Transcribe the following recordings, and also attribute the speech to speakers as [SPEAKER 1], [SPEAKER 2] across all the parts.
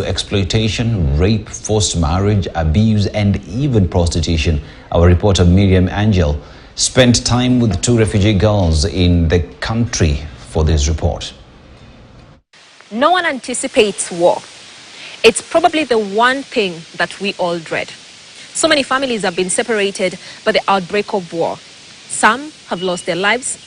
[SPEAKER 1] exploitation, rape, forced marriage, abuse, and even prostitution. Our reporter Miriam Angel spent time with 2 refugee girls in the country for this report.
[SPEAKER 2] No one anticipates war. It's probably the one thing that we all dread. So many families have been separated by the outbreak of war. Some have lost their lives,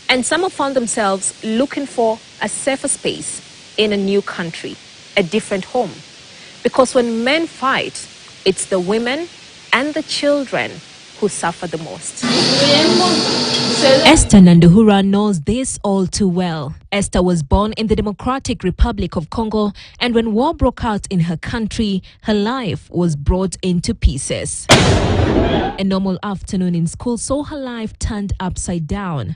[SPEAKER 2] and some have found themselves looking for a safer space in a new country, a different home. Because when men fight, it's the women and the children who suffer the most. Esther Nanduhura knows this all too well. Esther was born in the Democratic Republic of Congo, and when war broke out in her country, her life was brought into pieces. A normal afternoon in school saw her life turned upside down.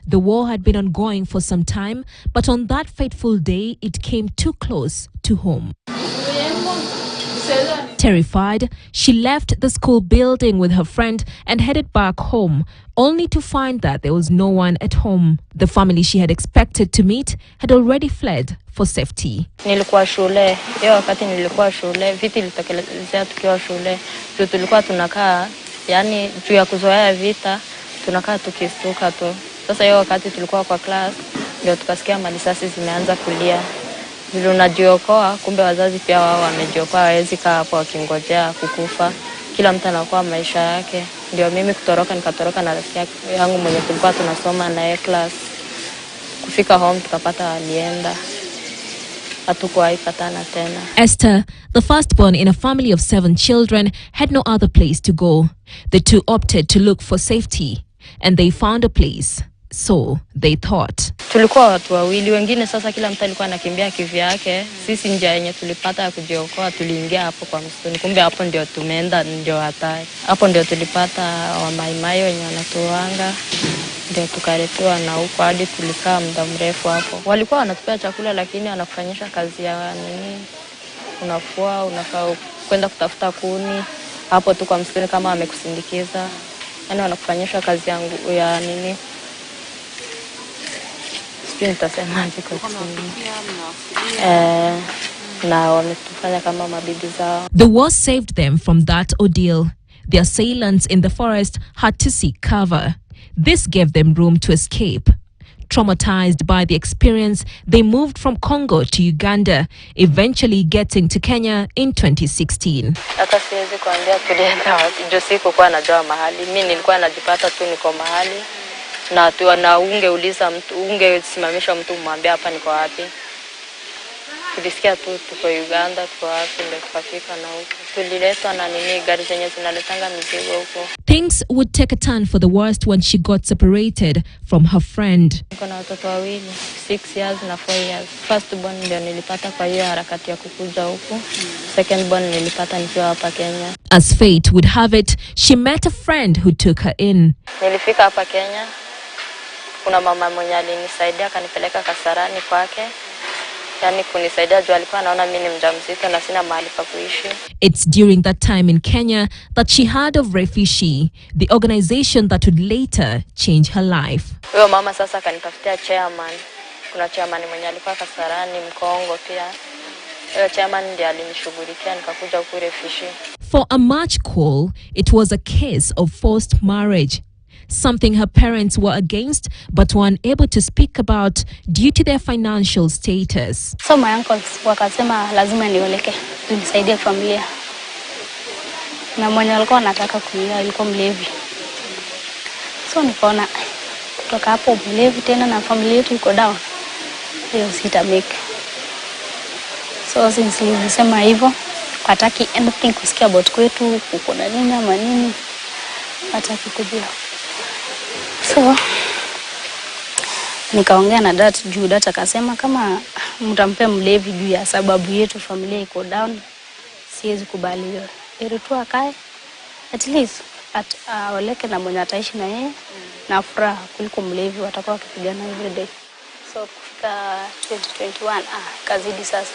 [SPEAKER 2] The war had been ongoing for some time, but on that fateful day, it came too close to home. Terrified, she left the school building with her friend and headed back home, only to find that there was no one at home. The family she had expected to meet had already fled for safety.
[SPEAKER 3] Nilikuwa shule, hiyo wakati nilikuwa shule, vita ilitokelezea tukiwa shule. Tulikuwa tunakaa, yani juu ya kuzoea vita, tunakaa tukistuka tu. Sasa hiyo wakati tulikuwa kwa class, ndio tukasikia marisasi zimeanza kulia. Vile unajiokoa, kumbe wazazi pia wao wamejiokoa, hawezi kaa hapo wakingojea kukufa. Kila mtu anakuwa maisha yake. Ndio mimi nikatoroka na rafiki yangu mwenye tulikuwa tunasoma naye class. Kufika home tukapata alienda. Hatukuwahi patana tena.
[SPEAKER 2] Esther, the firstborn in a family of 7 children, had no other place to go. The 2 opted to look for safety, and they found a place. So they thought.
[SPEAKER 3] Tulikuwa watu wawili, wengine sasa kila mtu alikuwa anakimbia kivyake. Sisi njia yenye tulipata ya kujiokoa tuliingia hapo kwa msituni. Kumbe hapo ndio tumeenda, ndio hatari. Hapo ndio tulipata wamaimayo wenye wanatuanga. Ndio tukaletewa na huko hadi tulikaa muda mrefu hapo. Walikuwa wanatupea chakula lakini wanakufanyisha kazi ya nini? Unafua, unafaa kwenda kutafuta kuni. Hapo tu kwa msituni kama wamekusindikiza. Yaani wanakufanyisha kazi yangu ya nini?
[SPEAKER 2] The war saved them from that ordeal. The assailants in the forest had to seek cover. This gave them room to escape. Traumatized by the experience, they moved from Congo to Uganda, eventually getting to Kenya in 2016.
[SPEAKER 3] Na ungeuliza mtu, ungesimamisha mtu mwambie hapa niko wapi. Tulisikia tu tuko Uganda, tuko wapi, ndio tukafika na huko. Tuliletwa na nini, gari zenye zinaletanga mizigo huko.
[SPEAKER 2] Things would take a turn for the worst when she got separated from her friend.
[SPEAKER 3] Niko na watoto wawili, 6 years na 4 years. Firstborn ndio nilipata kwa hiyo harakati ya kukuja huko. Secondborn nilipata nikiwa hapa Kenya.
[SPEAKER 2] As fate would have it, she met a friend who took her in.
[SPEAKER 3] Nilifika hapa Kenya. Kuna mama mwenye alinisaidia akanipeleka Kasarani kwake. Yani kunisaidia juu alikuwa anaona mimi ni mjamzito na sina mahali pa kuishi.
[SPEAKER 2] It's during that time in Kenya that she heard of Refugee, the organization that would later change her life.
[SPEAKER 3] Huyo mama sasa akanitafutia chairman. Kuna chairman mwenye alikuwa Kasarani Mkongo pia. Huyo chairman ndiye alinishughulikia nikakuja huku Refugee.
[SPEAKER 2] For a March call, it was a case of forced marriage. Something her parents were against but were unable to speak about due to their financial status.
[SPEAKER 4] So my uncles wakasema lazima nioleke nisaidie familia. Na mwenye alikuwa anataka kunioa alikuwa mlevi. So nikaona kutoka hapo mlevi tena na familia yetu iko down. Hiyo sitamake. So since nilisema hivyo, hataki anything kusikia about kwetu, kuko na nini ama nini. Hataki kujua. So nikaongea na dad juu dad akasema kama mtampea mlevi juu ya sababu yetu familia iko down, siwezi kubali hiyo. Ili tu akae at least awaleke na mwenye ataishi na yeye na furaha kuliko mlevi watakuwa wakipigana every day. So kufika 2021 kazidi sasa.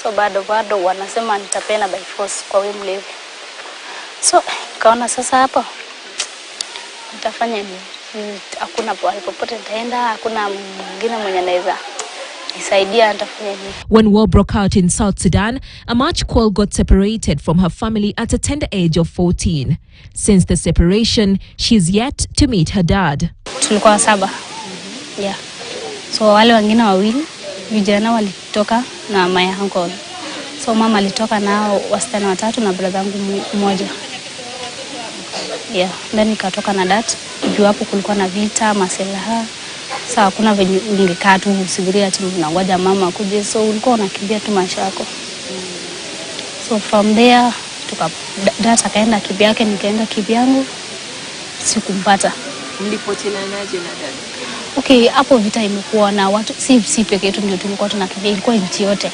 [SPEAKER 4] So bado wanasema nitapena by force kwa wewe mlevi. So kaona sasa hapo nitafanya nini? Hakuna pale popote nitaenda, hakuna mwingine mwenye anaweza nisaidia nitafanya nini.
[SPEAKER 2] When war broke out in South Sudan, Amach Kwal got separated from her family at a tender age of 14. Since the separation, she's yet to meet her dad.
[SPEAKER 4] Tulikuwa 7. Yeah. So wale wengine wawili vijana walitoka na my uncle. So mama alitoka nao wasichana 3 na brother yangu mmoja. Yeah, then nikatoka na dad. Juu hapo kulikuwa na vita, maselaha. Sasa hakuna venye ungekaa tu usubiria ati unangoja mama akuje, so ulikuwa unakimbia tu maisha yako. So from there dad akaenda kivyake, nikaenda kivyangu, sikumpata.
[SPEAKER 2] Mlipotelanaje na dad?
[SPEAKER 4] Okay, hapo vita imekuwa na watu si peke yetu ndio tulikuwa tunakimbia, ilikuwa nchi yote.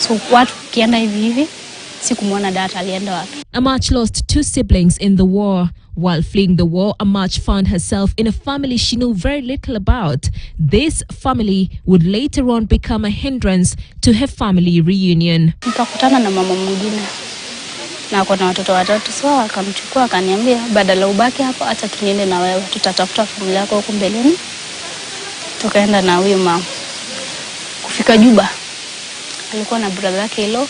[SPEAKER 4] So watu kienda hivi sikumuona dad alienda wapi.
[SPEAKER 2] Amach lost 2 siblings in the war. While fleeing the war, Amach found herself in a family she knew very little about. This family would later on become a hindrance to her family reunion.
[SPEAKER 4] Nikakutana na mama mwingine na ako na watoto 3, so akamchukua akaniambia badala ubaki hapo acha tuende na wewe, tutatafuta familia yako huko mbeleni. Tukaenda na huyo mama. Kufika Juba alikuwa na brother yake hilo,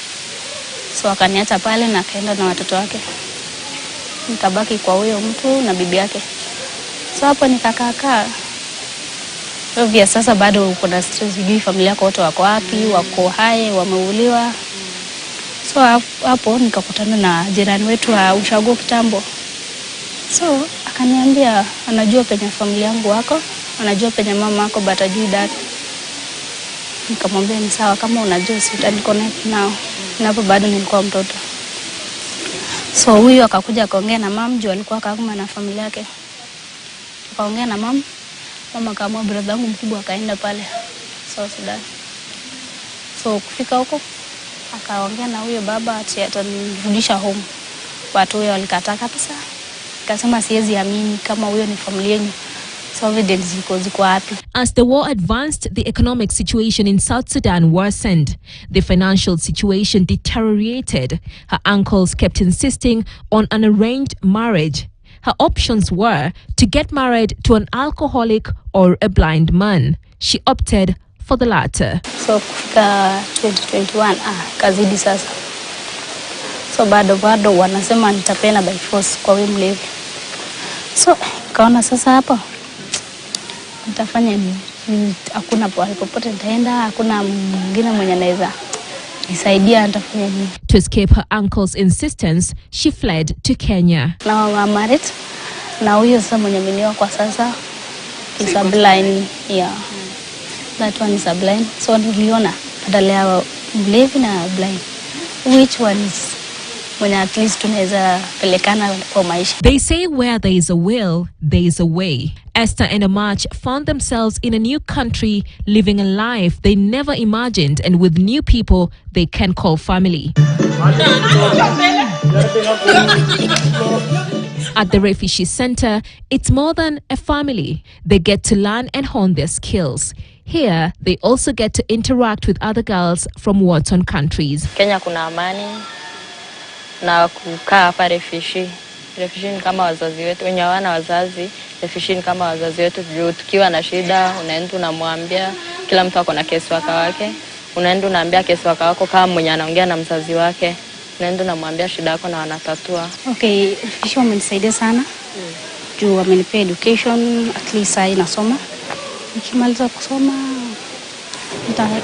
[SPEAKER 4] so akaniacha pale na akaenda na watoto wake. Nikabaki kwa huyo mtu na bibi yake. So hapo nikakaa. Ovyo sasa bado uko na stress, sijui familia yako wote wako wapi, wako hai, wameuliwa. So hapo nikakutana na jirani wetu wa ushago kitambo. So akaniambia anajua penye familia yangu wako, anajua penye mama yako but ajui dad. Nikamwambia ni sawa, kama unajua si utaniconnect nao. Na hapo bado nilikuwa mtoto. So huyo akakuja akaongea na mama, juu alikuwa kama na familia yake. Akaongea na mama, mama kama brother yangu mkubwa akaenda pale South Sudan. So kufika huko akaongea na huyo baba ati atanirudisha home. Watu huyo walikataa kabisa. Akasema siwezi amini kama huyo ni familia yenu. So evidence ziko wapi?
[SPEAKER 2] As the war advanced, the economic situation in South Sudan worsened. The financial situation deteriorated. Her uncles kept insisting on an arranged marriage. Her options were to get married to an alcoholic or a blind man. She opted for the latter.
[SPEAKER 4] So kufika 2021 kazidi sasa. So bado wanasema nitapenda by force kwa wewe mlevi. So kaona sasa hapa nitafanya nini? Hakuna popote nitaenda, hakuna mwingine mwenye anaweza nisaidia, nitafanya nini?
[SPEAKER 2] To escape her uncle's insistence, she fled to Kenya.
[SPEAKER 4] Now I'm married. Na huyo sasa mwenye mwenyewe kwa sasa is a blind. Yeah. That one is a blind. So niliona badala ya mlevi na blind, which one is when at least tunaweza pelekana kwa maisha.
[SPEAKER 2] They say where there is a will, there is a way. Esther and Amach found themselves in a new country, living a life they never imagined, and with new people they can call family. At the refugee center, it's more than a family. They get to learn and hone their skills. Here, they also get to interact with other girls from war-torn countries.
[SPEAKER 3] Kenya kuna amani na kukaa hapa refugee. Refugee ni kama wazazi wetu, wenye hawana wazazi. Refugee ni kama wazazi wetu, juu tukiwa na shida, unaenda unamwambia, kila mtu ako na kesi wake. Unaenda unaambia kesi wako kama mwenye anaongea na mzazi wake. Unaenda unamwambia shida yako na wanatatua.
[SPEAKER 4] Okay, refugee wamenisaidia sana. Juu wamenipea education, at least sai nasoma. Nikimaliza kusoma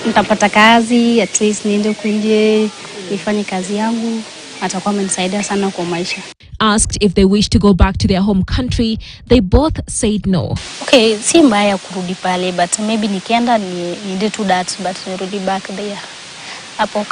[SPEAKER 4] nitapata kazi, at least niende kunje nifanye kazi yangu. Atakuwa amenisaidia sana kwa maisha.
[SPEAKER 2] Asked if they wish to go back to their home country, they both said no.
[SPEAKER 4] Okay, si mbaya kurudi pale, but maybe nikienda ni do that, but nirudi back there. Hapo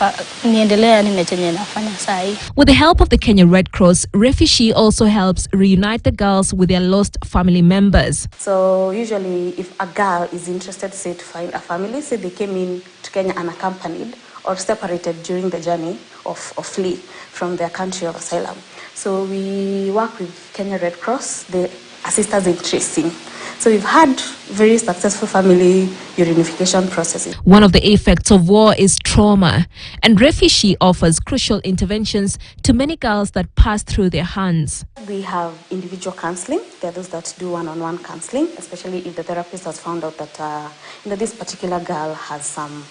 [SPEAKER 4] niendelea nini chenye nafanya sai.
[SPEAKER 2] With the help of the Kenya Red Cross, Refugee also helps reunite the girls with their lost family members.
[SPEAKER 5] So usually if a girl is interested, say, to find a family, say they came in to Kenya unaccompanied or separated during the journey of flee from their country of asylum. So we work with Kenya Red Cross, they assist us in tracing. So we've had very successful family reunification processes.
[SPEAKER 2] One of the effects of war is trauma, and Refugee offers crucial interventions to many girls that pass through their hands.
[SPEAKER 5] We have individual counseling. There are those that do one-on-one counseling, especially if the therapist has found out that this particular girl has some,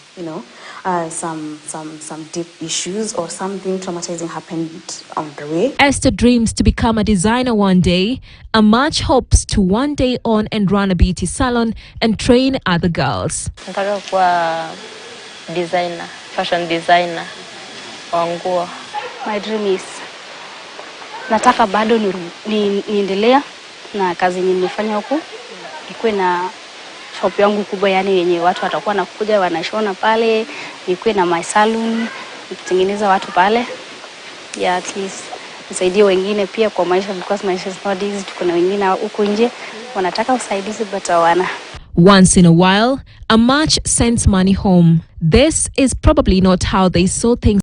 [SPEAKER 5] some deep issues or something traumatizing happened on the way.
[SPEAKER 2] Esther dreams to become a designer one day. Amach hopes to one day own and run a beauty salon and train other girls.
[SPEAKER 3] Nataka kuwa designer, fashion designer wa nguo.
[SPEAKER 4] My dream is nataka bado niendelea na kazi yenye nimefanya huko. Nikuwe na shop yangu kubwa, yani yenye watu watakuwa nakuja wanashona pale, nikuwe na my salon, nikutengeneza watu pale. Yeah, at least nisaidie wengine pia kwa maisha, because maisha is not easy. Tuko na wengine huko nje wanataka usaidizi but hawana.
[SPEAKER 2] Once in a while, Amach sends money home. This is probably not how they saw things